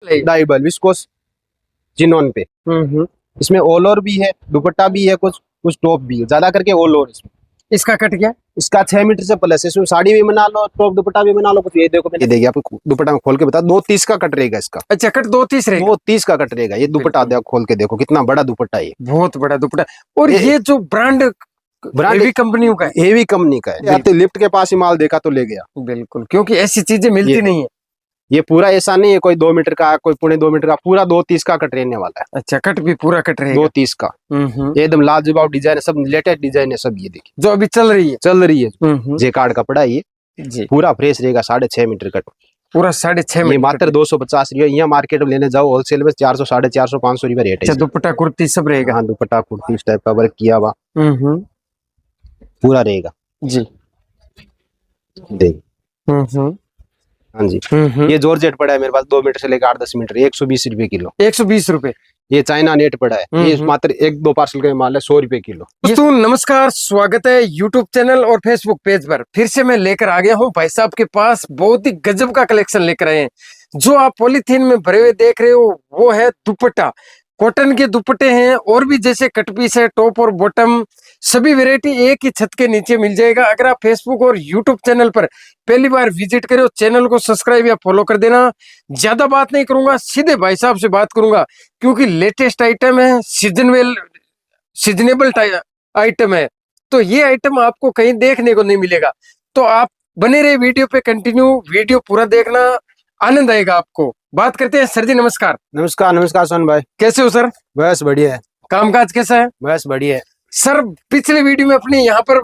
डाइबल viscous xenon पे। इसमें all over भी है, दुपट्टा भी है, कुछ कुछ टॉप भी है, ज्यादा करके ऑल ओवर। इसमें इसका कट क्या? इसका 6 मीटर से प्लस है। इसमें साड़ी भी बना लो, टॉप दुपट्टा भी बना लो, कुछ ये देखो, ये देखिए आपको दुपट्टा में खोल के बता, 230 का कट रहेगा इसका। अच्छा, कट 230 रहेगा। 230 का कट रहेगा। ये दुपट्टा देखो, खोल के देखो कितना बड़ा दुपट्टा है, बहुत बड़ा दुपट्टा। और ये जो ब्रांड हेवी कंपनियों का है, हेवी कंपनी का है। तो लिफ्ट के पास ही माल देखा तो ले गया। बिल्कुल, क्योंकि ऐसी चीजें मिलती नहीं है। ये पूरा ऐसा नहीं है कोई 2 मीटर का, कोई 2.25 मीटर का, पूरा 230 का कट रहने वाला है। अच्छा, कट भी पूरा कट रहेगा 230 का। एकदम लाजवाब डिजाइन है, सब लेटेस्ट डिजाइन है सब। ये देखिए जो अभी चल रही है, जेकार्ड कपड़ा है ये जी, पूरा फ्रेश रहेगा। 6.5 मीटर कट, पूरा 6.5 ये मीटर। मात्र 250 रुपया। यहाँ मार्केट में लेने जाओ होलसेल में 400, 450, 500 रुपया रेट है। अच्छा, दुपट्टा कुर्ती सब रहेगा। हाँ, दुपट्टा कुर्ती इस टाइप का वर्क किया हुआ पूरा रहेगा जी। देख, हाँ जी। ये जॉर्जेट पड़ा है मेरे पास, 2 मीटर से लेकर 8-10 मीटर, 120 रुपए किलो। 120 रुपए। ये चाइना नेट पड़ा है, ये मात्र 1-2 पार्सल का माल है, 100 रुपए किलो। दोस्तों नमस्कार, स्वागत है यूट्यूब चैनल और फेसबुक पेज पर। फिर से मैं लेकर आ गया हूँ भाई साहब के पास बहुत ही गजब का कलेक्शन लेकर आए हैं। जो आप पॉलीथीन में भरे हुए देख रहे हो वो है दुपट्टा। कॉटन के दुपट्टे हैं, और भी जैसे कट पीस है, टॉप और बॉटम, सभी वैरायटी एक ही छत के नीचे मिल जाएगा। अगर आप फेसबुक और यूट्यूब चैनल पर पहली बार विजिट करें, चैनल को सब्सक्राइब या फॉलो कर देना। ज्यादा बात नहीं करूंगा, सीधे भाई साहब से बात करूंगा, क्योंकि लेटेस्ट आइटम है, सीजनेबल आइटम है, तो ये आइटम आपको कहीं देखने को नहीं मिलेगा। तो आप बने रहे वीडियो पे, कंटिन्यू वीडियो पूरा देखना, आनंद आएगा आपको। बात करते हैं सर जी, नमस्कार। नमस्कार नमस्कार सोन भाई, कैसे हो सर? बस बढ़िया है। कामकाज कैसा है? बस बढ़िया है सर। पिछले वीडियो में अपने यहाँ पर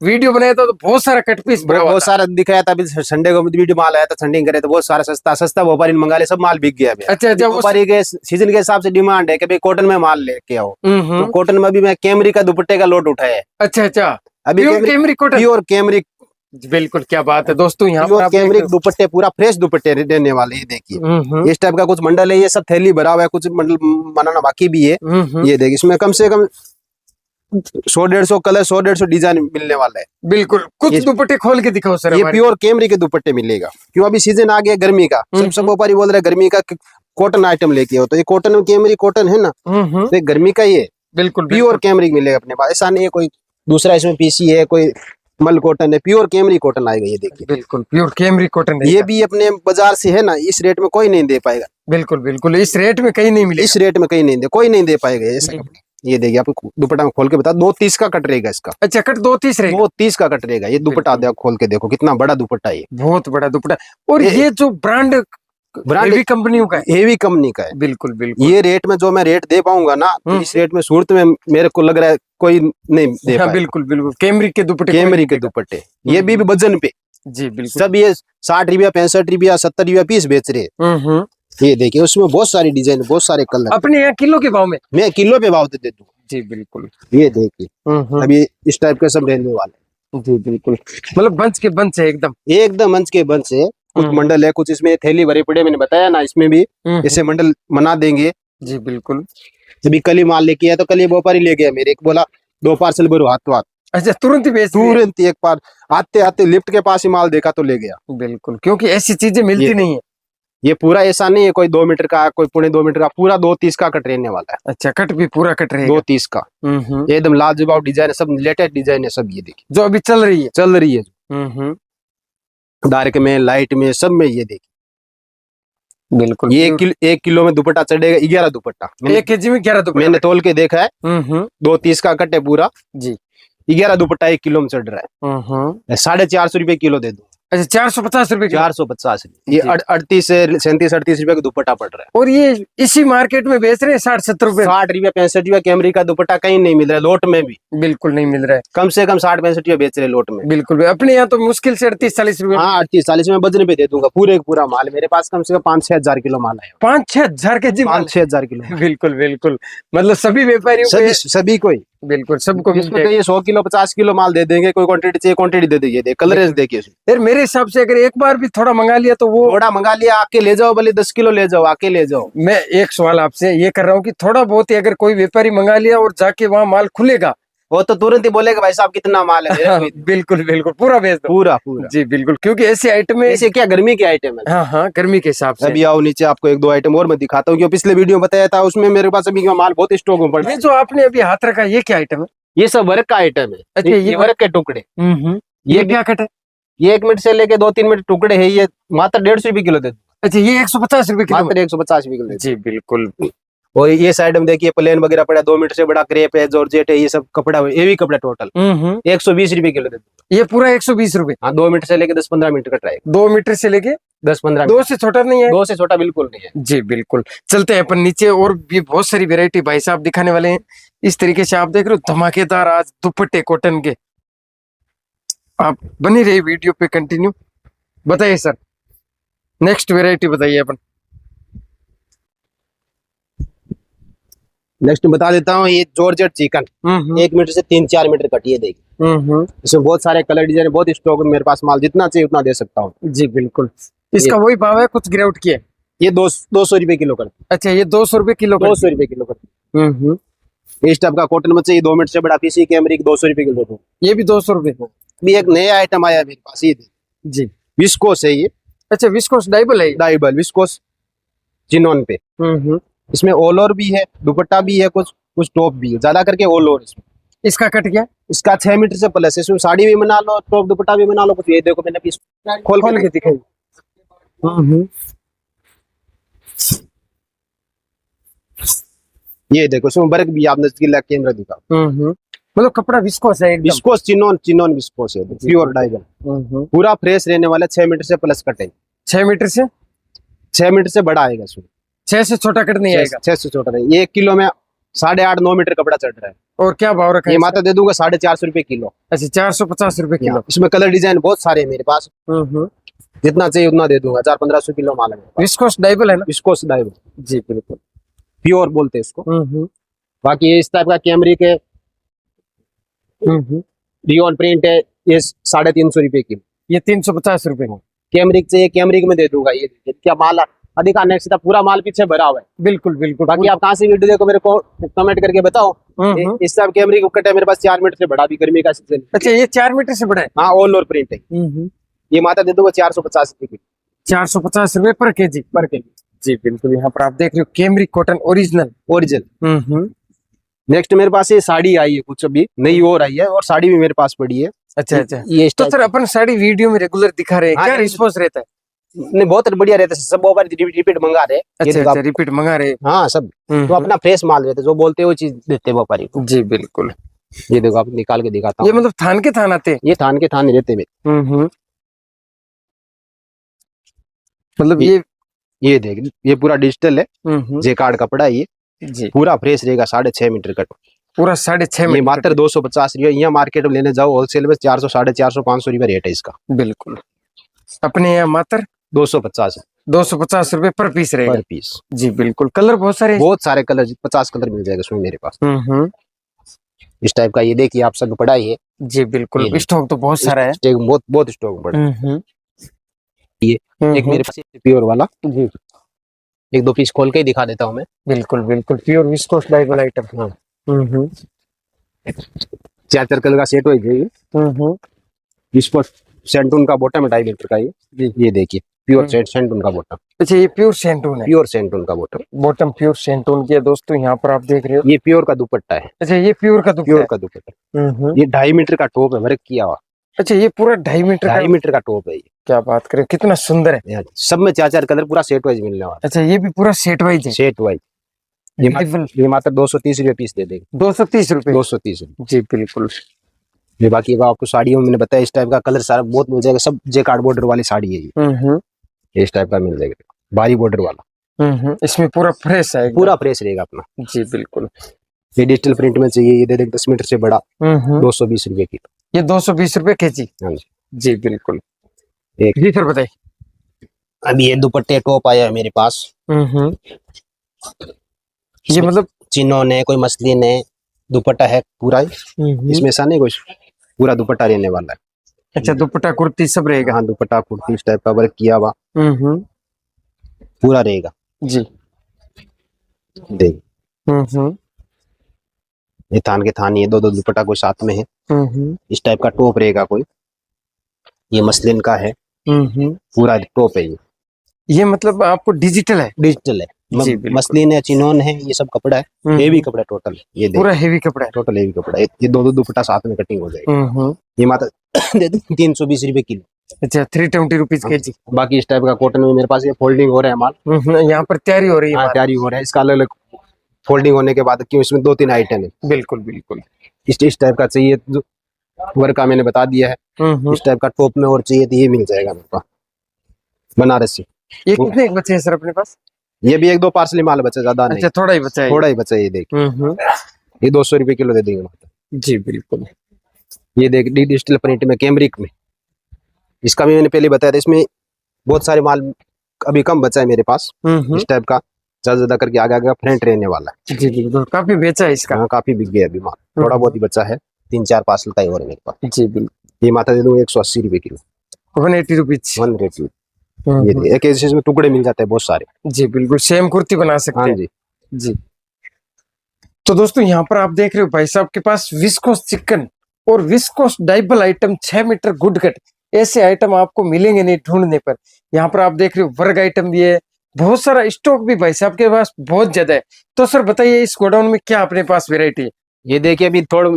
वीडियो बनाया था तो बहुत सारा कट पीस बहुत सारा दिखाया था। अभी संडे को वीडियो माल आया था, संडे करे तो बहुत सारा सस्ता सस्ता व्यापारी मंगा ले, सब माल बिक गया। अच्छा, व्यापारी के सीजन के हिसाब से डिमांड है कि भाई कॉटन में माल लेके आओ, तो कॉटन में अभी मैं कैमरी का दुपट्टे का लोट उठाया है। अच्छा, अभी कैमरी कॉटन, प्योर कैमरी। बिल्कुल, क्या बात है दोस्तों। यहाँ पर कैमरिक दुपट्टे पूरा फ्रेश दुपट्टे देने वाले। ये देखिए इस टाइप का कुछ मंडल है, ये सब थैली भरा हुआ है, कुछ मंडल बनाना बाकी भी है। ये देखिए इसमें कम से कम 100-150 कलर, 100-150 डिजाइन मिलने वाला है। बिल्कुल, कुछ दुपट्टे खोल के दिखाओ सर। ये प्योर कैमरी के दुपट्टे मिलेगा, क्यों अभी सीजन आ गया गर्मी का। सब व्यापारी बोल रहे गर्मी का कॉटन आइटम लेके आओ, तो ये कॉटन कैमरी कॉटन है ना, तो ये गर्मी का ही है। बिल्कुल, प्योर कैमरी मिलेगा अपने पास, ऐसा नहीं है कोई दूसरा इसमें पीसी है, कोई मल कॉटन है, प्योर कैमरी कॉटन आएगा। ये देखिए बिल्कुल प्योर कैमरी कॉटन। ये भी अपने बाजार से है ना, इस रेट में कोई नहीं दे पाएगा। बिल्कुल बिल्कुल, इस रेट में कहीं नहीं मिलेगा। इस रेट में कहीं नहीं दे, कोई नहीं दे पाएगा ऐसा कपड़ा। ये देखिए आपको दुपट्टा में खोल के बता, 230 का कट रहेगा इसका। अच्छा, कट 230 रहेगा। 230 का कट रहेगा। ये दुपट्टा देखो, खोल के देखो कितना बड़ा दुपट्टा है, बहुत बड़ा दुपट्टा। और ये जो ब्रांड हेवी कंपनियों का है, हेवी कंपनी का है। बिल्कुल बिल्कुल, ये रेट में जो मैं रेट दे पाऊंगा ना, तो इस रेट में सूरत में मेरे को लग रहा है कोई नहीं दे पाएगा। बिल्कुल बिल्कुल, कैमरिक के दुपट्टे, कैमरी के दुपट्टे ये भी वजन पे जी बिल्कुल। सब ये 60 रुपया, 65 रुपया, 70 रुपया पीस बेच रहे हैं। ये देखिए उसमें बहुत सारी डिजाइन, बहुत सारे कलर। अपने यहाँ किलो के भाव में, मैं किलो पे भाव दे दूंगा जी बिल्कुल। ये देखिए अभी इस टाइप के सब रहने वाले जी बिल्कुल, मतलब बंच के बंच है, एकदम मंच के बंच है। कुछ मंडल है, कुछ इसमें थैली भरे पड़े, मैंने बताया ना, इसमें भी इसे मंडल बना देंगे। जी बिल्कुल। अभी कल ही माल लेके आया, तो कल ही व्यापारी ले गया मेरे, एक बोला 2 पार्सल भरो हाथों हाथ। अच्छा, तुरंत ही तुरंत एक बार आते आते लिफ्ट के पास ही माल देखा तो ले गया। बिल्कुल, क्योंकि ऐसी चीजें मिलती नहीं है। ये पूरा ऐसा नहीं है कोई 2 मीटर का, कोई 2.25 मीटर का, पूरा 230 का कट रहने वाला है। अच्छा, कट भी पूरा कट रहेगा 230 का। एकदम लाजवाब डिजाइन है, सब लेटेस्ट डिजाइन है सब। ये देखिए जो अभी चल रही है डार्क में, लाइट में, सब में। ये देखिए बिल्कुल, ये 1 किलो में दुपट्टा चढ़ेगा, 11 दुपट्टा। 1 केजी में 11 दुपट्टा मैंने तोल के देखा है। 230 का कट है पूरा जी। 11 दुपट्टा 1 किलो में चढ़ रहा है। 450 रुपए किलो दे दूं। अच्छा, 450 रुपए, 450। ये 38 से 37-38 रुपए का दुपट्टा पड़ रहा है। और ये इसी मार्केट में बेच रहे हैं 60-70 रुपए। 60 रुपया 65 रुपया कैमरी का दुपट्टा कहीं नहीं मिल रहा है, लोट में भी बिल्कुल नहीं मिल रहा है। कम से कम 60-65 रुपया बेच रहे लोट में। बिल्कुल, अपने यहाँ तो मुश्किल से 38-40 रुपए। हाँ, 38-40 में वजन पे दे दूंगा पूरा माल। मेरे पास कम से कम 5-6 हजार किलो माल है। 5-6 हजार के जी, 5-6 हजार किलो। बिल्कुल बिल्कुल, मतलब सभी व्यापारियों, सभी कोई, बिल्कुल सबको। 100 किलो 50 किलो माल दे देंगे, कोई क्वांटिटी चाहिए क्वांटिटी दे देंगे। कलर देखिए यार, मेरे हिसाब से अगर एक बार भी थोड़ा मंगा लिया तो वो थोड़ा मंगा लिया, आके ले जाओ, भले 10 किलो ले जाओ, आके ले जाओ। मैं एक सवाल आपसे ये कर रहा हूँ कि थोड़ा बहुत ही अगर कोई व्यापारी मंगा लिया और जाके वहाँ माल खुलेगा वो तो तुरंत ही बोलेगा भाई साहब कितना माल है मेरे को। बिल्कुल बिल्कुल, पूरा भेज दो। पूरा पूरा जी बिल्कुल, क्योंकि ऐसे आइटम है। ऐसे क्या गर्मी के आइटम है। हाँ हाँ, गर्मी के हिसाब से। अभी आओ नीचे, आपको एक दो आइटम और मैं दिखाता हूँ, क्योंकि पिछले वीडियो में बताया था उसमें मेरे पास अभी माल बहुत स्टॉक में पड़ा ये है। जो आपने अभी हाथ रखा, ये क्या आइटम है? ये सब वर्क का आइटम है। अच्छा, ये ये वर्क के टुकड़े। ये क्या कट है? ये 1 मीटर से लेके 2-3 मीटर टुकड़े है। ये मात्र 150 रुपए किलो दे, अच्छा, ये 150 रुपए किलो? मात्र 150 रुपए किलो। जी बिल्कुल। और ये साइड में देखिए प्लेन वगैरह पड़ा, 2 मीटर से बड़ा क्रेप है, जॉर्जेट है, ये सब कपड़ा है, ये भी कपड़ा टोटल 120 रुपए किलो दे। ये पूरा 120 रुपए? हाँ, 2 मीटर से लेके 10-15 मीटर कट रहेगा। 2 मीटर से लेके 10-15, 2 से छोटा नहीं है? 2 से छोटा बिल्कुल नहीं है। जी बिल्कुल। चलते हैं अपन नीचे, और भी बहुत सारी वैरायटी भाई साहब दिखाने वाले हैं। इस तरीके से आप देख रहे हो धमाकेदार आज दुपट्टे कॉटन के। आप बनी रही वीडियो पे कंटिन्यू। बताइए सर, नेक्स्ट वैरायटी बताइए अपन। नेक्स्ट बता देता हूँ, ये जॉर्जेट चिकन 1 मीटर से 3-4 मीटर कटी है। देखिए इसमें बहुत सारे कलर डिजाइन, बहुत स्टॉक मेरे पास, माल जितना चाहिए उतना दे सकता हूँ। जी बिल्कुल। इसका वही भाव है, कुछ गिरावट की है? ये 200 रुपए किलो कर। अच्छा, ये 200 रुपए किलो? 200 रुपए किलो कर। इस टाइप का कॉटन में चाहिए 2 मीटर से बड़ा पीसी कैमरिक 200 रुपए किलो दो। ये भी 200 रुपए। भी एक नया आइटम आया मेरे पास, ये जी। विस्कोस है ये। अच्छा, विस्कोस डाइबल है? डाइबल विस्कोस चिनॉन पे। इसमें ऑल ओवर भी है, दुपट्टा भी है, कुछ कुछ टॉप भी है, ज्यादा करके ऑल ओवर। इसका कट क्या? इसका 6 मीटर से प्लस है। इसमें साड़ी भी बना लो, टॉप दुपट्टा भी बना लो कुछ। ये देखो मैंने पीस खोल के दिखाई। ये देखो इसमें वर्क भी, आप नजदीक ला कैमरा दिखा। मतलब कपड़ा विस्कोस है एकदम? विस्कोस चिनॉन विस्कोस है, प्योर डाइबल। पूरा फ्रेश रहने वाला। 6 मीटर से प्लस कट है। 6 मीटर से? 6 मीटर से बड़ा आएगा इसमें। 6 से छोटा कट नहीं आएगा? 6 से छोटा नहीं। ये 1 किलो में 8.5-9 मीटर कपड़ा चढ़ रहा है। और क्या भाव रखा है? ये मात्र दे दूंगा 450 रुपए किलो। अच्छा, 450 रुपए किलो। इसमें कलर डिजाइन बहुत सारे हैं मेरे पास, जितना चाहिए उतना दे दूंगा। 400-1500 किलो माल है। विस्कोस डाइबल है ना? विस्कोस डाइबल, जी बिल्कुल, प्योर बोलते हैं इसको। बाकी ये इस टाइप का कैमरिक है, रियोन प्रिंट है, ये 350 रुपए किलो। ये 350 रुपए में कैमरिक चाहिए, कैमरिक में दे दूंगा। ये क्या माल अधिक आने से पूरा माल पीछे भरा हुआ है। बिल्कुल बिल्कुल। बाकी आप कहाँ से वीडियो देखो मेरे को कमेंट करके बताओ। इस टाइप कैमरिक कट है मेरे पास 4 मीटर से बड़ा, भी गर्मी का सीजन। अच्छा, ये 4 मीटर से बड़ा है? हाँ, ऑल ओवर प्रिंट है। ये मात्र दे दूंगा 450 रुपए किलो। 450 रुपए पर केजी? पर केजी। जी बिल्कुल। यहाँ पर आप देख रहे हो कैमरिक कॉटन ओरिजिनल। नेक्स्ट मेरे पास ये साड़ी आई है, कुछ अभी नई और आई है, और साड़ी भी मेरे पास पड़ी है। अच्छा अच्छा। ये तो सर अपन साड़ी वीडियो में रेगुलर दिखा रहे हैं, क्या रिस्पॉन्स रहता है? नहीं, बहुत बढ़िया रहता है। सब ओवर रिपीट मंगा रहे। अच्छा, रिपीट मंगा रहे? हाँ सब। तो अपना फ्रेश माल रहता है, जो बोलते हैं वो चीज देते हैं व्यापारी को। जी बिल्कुल। ये देखो, आप निकाल के दिखाता हूँ। ये मतलब थान के थान आते हैं? ये थान के थान रहते हैं। मतलब ये देख, ये पूरा डिजिटल है, जेकार्ड कपड़ा है ये। जी, पूरा फ्रेश रहेगा। 6.5 मीटर कट, पूरा 6.5 ये मीटर। मात्र 250 रुपये। यहाँ मार्केट में लेने जाओ होलसेल में 400, 450, 500 रुपये रेट है इसका। बिल्कुल। अपने यहाँ मात्र 250 रुपए पर पीस रहेगा? पर पीस। जी बिल्कुल। कलर बहुत सारे कलर, 50 कलर मिल जाएगा इसमें मेरे पास। इस टाइप का ये देखिए, आप सब पड़ा है। जी बिल्कुल, स्टॉक तो बहुत सारा है। बहुत स्टॉक पड़ा है। ये एक मेरे पास प्योर वाला जी, 1-2 पीस खोल के ही दिखा देता हूँ मैं। बिल्कुल बिल्कुल, प्योर विस्कोस डाइबल आइटम। हाँ। 4 कलर का सेट हो जाएगी। इसको सेंटून का बॉटम है 2.5 मीटर का। ये देखिए, प्योर सेंटून का बॉटम। अच्छा, ये प्योर सेंटून है? प्योर सेंटून का बॉटम प्योर सेंटून की है दोस्तों। यहाँ पर आप देख रहे हो, ये प्योर का दुपट्टा है। अच्छा, ये प्योर का दुपट्टा। ये 2.5 मीटर का टॉप है, वर्क किया हुआ। अच्छा, ये पूरा 2.5 मीटर 2.5 मीटर का टॉप है ये। क्या बात करें, कितना सुंदर है। सब में 4 कलर, पूरा सेट वाइज मिलने वाला। अच्छा, ये भी पूरा सेट वाइज है? Set wise. ये मात्र 230 रुपये पीस दे देंगे। 230 रुपये? 230 रुपये। जी बिल्कुल। ये बाकी आपको साड़ियों में मैंने बताया, इस टाइप का कलर सारा बहुत मिल जाएगा। सब जेकार्ड बॉर्डर वाली साड़ी है ये। इस टाइप का मिल जाएगा, भारी बॉर्डर वाला। इसमें पूरा फ्रेश है? पूरा फ्रेश रहेगा अपना। जी बिल्कुल। ये डिजिटल प्रिंट में चाहिए, ये दे देंगे 10 मीटर से बड़ा। 220 रुपये किलो। ये 220 रुपये केजी? हाँ जी। जी बिल्कुल। जी सर बताइए। अभी ये दुपट्टे टॉप आया है मेरे पास। ये मतलब चिनोन है, कोई मसलिन है, दुपट्टा है पूरा। इसमें ऐसा नहीं, कुछ पूरा दुपट्टा रहने वाला है। अच्छा, दुपट्टा कुर्ती सब रहेगा? हाँ, दुपट्टा कुर्ती इस टाइप का वर्क किया हुआ पूरा रहेगा। जी देख, ये थान के थान, ये दो दो दुपट्टा कोई साथ में है। इस टाइप का टॉप रहेगा कोई, ये मसलिन का है, पूरा टॉप है ये मतलब आपको डिजिटल है? डिजिटल है, जी, बिल्कुल। मसलिन है, चिनोन है, ये सब कपड़ा है, हेवी कपड़ा टोटल। ये पूरा हेवी कपड़ा है, टोटल हेवी कपड़ा है। ये दो दो दुपट्टा साथ में कटिंग हो जाएगी। ये मात्र दे दूं 320 रुपए किलो। अच्छा, 320 रुपीज के जी। बाकी इस टाइप का कॉटन में मेरे पास ये फोल्डिंग हो रहा है माल। यहाँ पर तैयारी हो रही है। हाँ, तैयारी हो रहा है। इसका अलग अलग फोल्डिंग होने के बाद क्यों इसमें 2-3 आइटम है। बिल्कुल बिल्कुल। इस टाइप का चाहिए जो वर्क का मैंने बता दिया है। इस टाइप का टॉप में और चाहिए तो ये मिल जाएगा मेरे पास, बनारसी। ये कितने एक बचे हैं सर अपने पास? ये भी 1-2 पार्सल माल बचा, ज्यादा नहीं। अच्छा, थोड़ा ही बचा है? थोड़ा ही बचा है। ये देख, ये 200 रुपए किलो दे देंगे मात्र। जी बिल्कुल। ये देख, डिजिटल प्रिंट में, कैमरिक में, इसका भी मैंने पहले बताया था। इसमें बहुत सारे माल अभी कम बचा है मेरे पास। इस टाइप का ज्यादा करके आगे आगे फ्रंट रहने वाला है। जी बिल्कुल, काफी बेचा है इसका। हाँ, काफी बिक गया अभी माल, थोड़ा बहुत ही बचा है। 3-4 पार्सल का ही और है मेरे पास। जी बिल्कुल। ये माता दे दूंगा 180 रुपए किलो, 180 रुपीज। 180। ये एक ऐसे इसमें टुकड़े मिल जाते हैं बहुत सारे। जी बिल्कुल, सेम कुर्ती बना सकते हैं। हाँ जी। जी। तो दोस्तों यहाँ पर आप देख रहे हो भाई साहब के पास विस्कोस चिकन और विस्कोस डाइबल आइटम 6 मीटर गुड कट, ऐसे आइटम आपको मिलेंगे नहीं ढूंढने पर। यहाँ पर आप देख रहे हो वर्ग आइटम भी है, बहुत सारा स्टॉक भी भाई साहब के पास बहुत ज्यादा है। तो सर बताइए इस गोडाउन में क्या अपने पास वेरायटी है? ये देखिए, अभी थोड़ा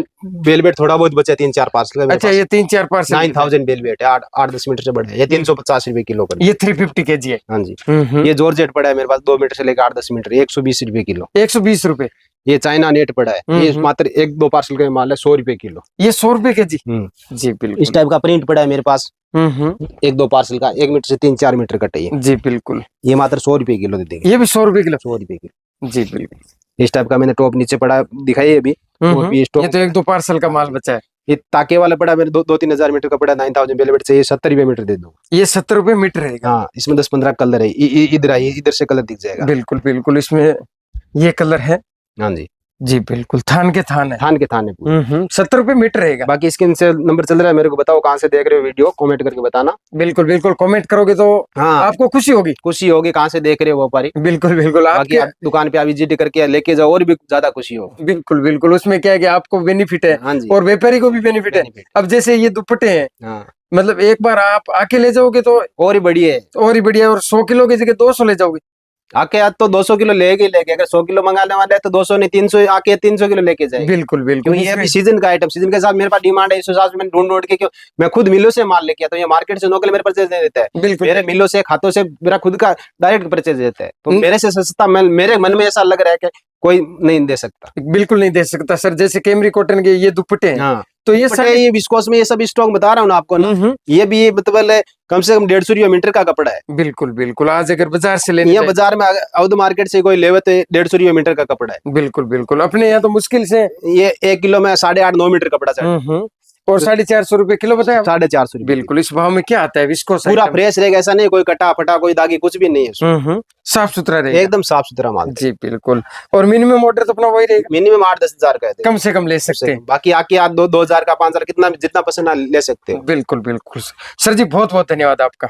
वेलवेट थोड़ा बहुत बचा है, 3-4 पार्सल का। अच्छा, ये 3-4 पार्सल 9000 वेलवेट है, 8-10 मीटर से बड़ा है। ये 350 रुपए किलो का। ये 350 kg है। हाँ जी। ये जॉर्जेट पड़ा है मेरे पास, 2 मीटर से लेकर 8-10 मीटर, 120 रुपए किलो। 120 रुपए। ये चाइना नेट पड़ा है, ये मात्र 1-2 पार्सल का माल है, 100 रुपए किलो। ये 100 रुपए के जी? जी बिल्कुल। इस टाइप का प्रिंट पड़ा है मेरे पास, 1-2 पार्सल का, 1 मीटर से 3-4 मीटर कटे। जी बिल्कुल। ये मात्र 100 रुपए किलो दे देंगे। ये भी 100 रुपए किलो? 100 रुपए किलो। जी बिल्कुल। इस टाइप का मैंने टॉप नीचे पड़ा दिखाई अभी। ये तो 1-2 पार्सल का माल बचा है। ये ताके वाला पड़ा मेरे 2-3 हजार मीटर का पड़ा, 9000 वेलवेट से। ये 70 रुपए मीटर दे दो। ये 70 रुपए मीटर है? हाँ, इसमें 10-15 कलर है। इधर आइए, इधर से कलर दिख जाएगा। बिल्कुल बिल्कुल, इसमें ये कलर है। हाँ जी। जी बिल्कुल, थान के थान है। थान के थान है। 70 रुपए मीटर रहेगा। बाकी स्क्रीन से नंबर चल रहा है, मेरे को बताओ कहाँ से देख रहे हो वीडियो, कमेंट करके बताना। बिल्कुल बिल्कुल, कमेंट करोगे तो हाँ, आपको खुशी होगी। खुशी होगी कहाँ से देख रहे हो व्यापारी। बिल्कुल बिल्कुल, बाकी आप दुकान पे विजिट करके लेके जाओ, और भी ज्यादा खुशी होगी। बिल्कुल बिल्कुल, उसमें क्या है कि आपको बेनिफिट है। हाँ जी। और व्यापारी को भी बेनिफिट है। अब जैसे ये दुपट्टे हैं, हाँ, मतलब एक बार आप आके ले जाओगे तो और ही बढ़िया है, और ही बढ़िया। और 100 किलो की जगह 200 ले जाओगे। आके आज तो 200 किलो लेके अगर 100 किलो मंगाने वाले हैं तो 200 नहीं 300, आके 300 किलो लेके जाए। बिल्कुल बिल्कुल, ये अभी सीजन का आइटम, सीजन के साथ मेरे पास डिमांड है, इस हिसाब से मैंने ढूंढ के, क्यों मैं खुद मिलों से माल लेके आता हूँ। ये मार्केट से लोकल मेरे परचेज नहीं देता है। बिल्कुल, मेरे मिलों से, खातों से मेरा खुद का डायरेक्ट परचेज देता है, तो मेरे से सस्ता मेरे मन में ऐसा लग रहा है कि कोई नहीं दे सकता। बिल्कुल नहीं दे सकता सर। जैसे कैमरी कॉटन के ये दुपट्टे हैं। हाँ, तो ये सर, ये विस्कोस में ये सब स्टॉक बता रहा हूँ ना आपको ना, ये भी मतलब कम से कम 150 रुपया मीटर का कपड़ा है। बिल्कुल बिल्कुल, आज अगर बाजार से लेने यहाँ बाजार में अवध मार्केट से कोई लेवे तो 150 रुपया मीटर का कपड़ा है। बिल्कुल बिल्कुल, अपने यहाँ तो मुश्किल से ये 1 किलो में 8.5-9 मीटर कपड़ा चाहिए। और 450 रुपए किलो बताया? 450 रुपए। बिल्कुल, इस भाव में क्या आता है? विस्कोस पूरा फ्रेश रहेगा, ऐसा नहीं कोई कटा फटा कोई दागी कुछ भी नहीं है। साफ सुथरा रहेगा, एकदम साफ सुथरा माल। जी बिल्कुल। और मिनिमम ऑर्डर तो अपना वही रहेगा, मिनिमम 8-10 हजार का है, कम से कम ले सकते हैं। बाकी आके आप 2 हजार का 5 हजार कितना जितना पसंद ले सकते हो। बिल्कुल बिल्कुल सर जी, बहुत बहुत धन्यवाद आपका।